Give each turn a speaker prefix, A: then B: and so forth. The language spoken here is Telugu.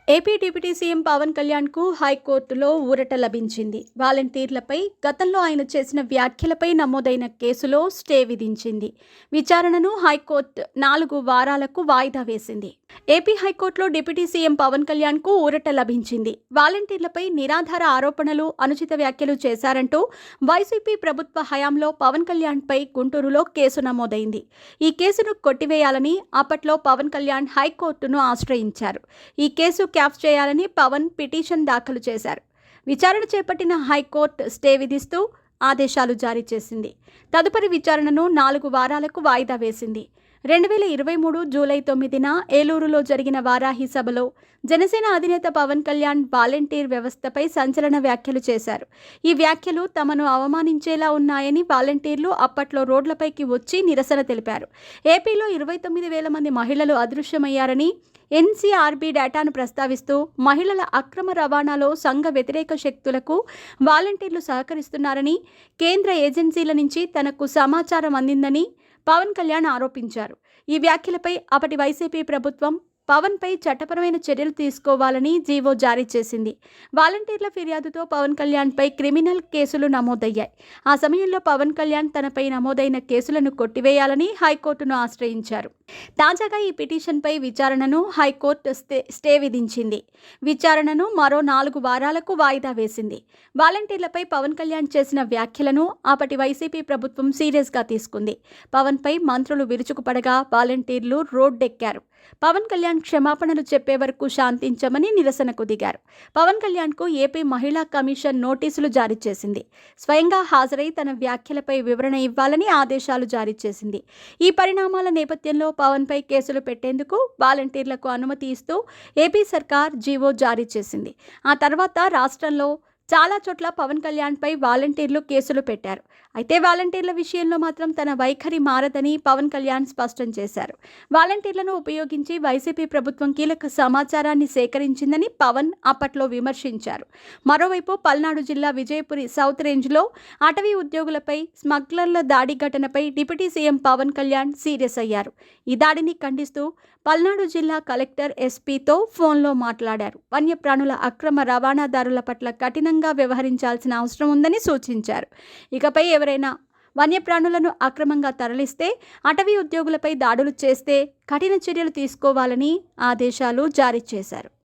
A: ఏపీ డిప్యూటీ సీఎం పవన్ కళ్యాణ్కు హైకోర్టులో ఊరట లభించింది. వాలంటీర్లపై గతంలో ఆయన చేసిన వ్యాఖ్యలపై నమోదైన కేసులో స్టే విధించింది. విచారణను హైకోర్టు 4 వారాలకు వాయిదా వేసింది. ఏపీ హైకోర్టులో డిప్యూటీ సీఎం పవన్ కళ్యాణ్కు ఊరట లభించింది. వాలంటీర్లపై నిరాధార ఆరోపణలు, అనుచిత వ్యాఖ్యలు చేశారంటూ వైసీపీ ప్రభుత్వ హయాంలో పవన్ కళ్యాణ్పై గుంటూరులో కేసు నమోదైంది. ఈ కేసును కొట్టివేయాలని అప్పట్లో పవన్ కళ్యాణ్ హైకోర్టును ఆశ్రయించారు. ఈ కేసు క్యాప్ చేయాలని పవన్ పిటిషన్ దాఖలు చేశారు. విచారణ చేపట్టిన హైకోర్టు స్టే విధిస్తూ ఆదేశాలు జారీ చేసింది. తదుపరి విచారణను 4 వారాలకు వాయిదా వేసింది. 2023 జూలై 9న ఏలూరులో జరిగిన వారాహి సభలో జనసేన అధినేత పవన్ కళ్యాణ్ వాలంటీర్ వ్యవస్థపై సంచలన వ్యాఖ్యలు చేశారు. ఈ వ్యాఖ్యలు తమను అవమానించేలా ఉన్నాయని వాలంటీర్లు అప్పట్లో రోడ్లపైకి వచ్చి నిరసన తెలిపారు. ఏపీలో 29,000 మంది మహిళలు అదృశ్యమయ్యారని, ఎన్సీఆర్బీ డేటాను ప్రస్తావిస్తూ మహిళల అక్రమ రవాణాలో సంఘ వ్యతిరేక శక్తులకు వాలంటీర్లు సహకరిస్తున్నారని, కేంద్ర ఏజెన్సీల నుంచి తనకు సమాచారం అందిందని పవన్ కళ్యాణ్ ఆరోపించారు. ఈ వ్యాఖ్యలపై అప్పటి వైసీపీ ప్రభుత్వం పవన్పై చట్టపరమైన చర్యలు తీసుకోవాలని జీవో జారీ చేసింది. వాలంటీర్ల ఫిర్యాదుతో పవన్ కళ్యాణ్పై క్రిమినల్ కేసులు నమోదయ్యాయి. ఆ సమయంలో పవన్ కళ్యాణ్ తనపై నమోదైన కేసులను కొట్టివేయాలని హైకోర్టును ఆశ్రయించారు. తాజాగా ఈ పిటిషన్పై విచారణను హైకోర్టు స్టే విధించింది. విచారణను మరో 4 వారాలకు వాయిదా వేసింది. వాలంటీర్లపై పవన్ కళ్యాణ్ చేసిన వ్యాఖ్యలను అప్పటి వైసీపీ ప్రభుత్వం సీరియస్గా తీసుకుంది. పవన్పై మంత్రులు విరుచుకుపడగా వాలంటీర్లు రోడ్డెక్కారు. పవన్ కళ్యాణ్ క్షమాపణలు చెప్పే వరకు శాంతించమని నిరసనకు దిగారు. పవన్ కళ్యాణ్కు ఏపీ మహిళా కమిషన్ నోటీసులు జారీ చేసింది. స్వయంగా హాజరై తన వ్యాఖ్యలపై వివరణ ఇవ్వాలని ఆదేశాలు జారీ చేసింది. ఈ పరిణామాల నేపథ్యంలో పవన్పై కేసులు పెట్టేందుకు వాలంటీర్లకు అనుమతి ఇస్తూ ఏపీ సర్కార్ జీవో జారీ చేసింది. ఆ తర్వాత రాష్ట్రంలో చాలా చోట్ల పవన్ కళ్యాణ్పై వాలంటీర్లు కేసులు పెట్టారు. అయితే వాలంటీర్ల విషయంలో మాత్రం తన వైఖరి మారదని పవన్ కళ్యాణ్ స్పష్టం చేశారు. వాలంటీర్లను ఉపయోగించి వైసీపీ ప్రభుత్వం కీలక సమాచారాన్ని సేకరించిందని పవన్ అప్పట్లో విమర్శించారు. మరోవైపు పల్నాడు జిల్లా విజయపురి సౌత్ రేంజ్లో అటవీ ఉద్యోగులపై స్మగ్లర్ల దాడి ఘటనపై deputy CM Pawan Kalyan serious అయ్యారు. ఈ దాడిని ఖండిస్తూ పల్నాడు జిల్లా కలెక్టర్ ఎస్పీతో ఫోన్లో మాట్లాడారు. వన్యప్రాణుల అక్రమ రవాణాదారుల పట్ల కఠినంగా వ్యవహరించాల్సిన అవసరం ఉందని సూచించారు. ఇకపై ఎవరైనా వన్యప్రాణులను అక్రమంగా తరలిస్తే, అటవీ ఉద్యోగులపై దాడులు చేస్తే కఠిన చర్యలు తీసుకోవాలని ఆదేశాలు జారీ చేశారు.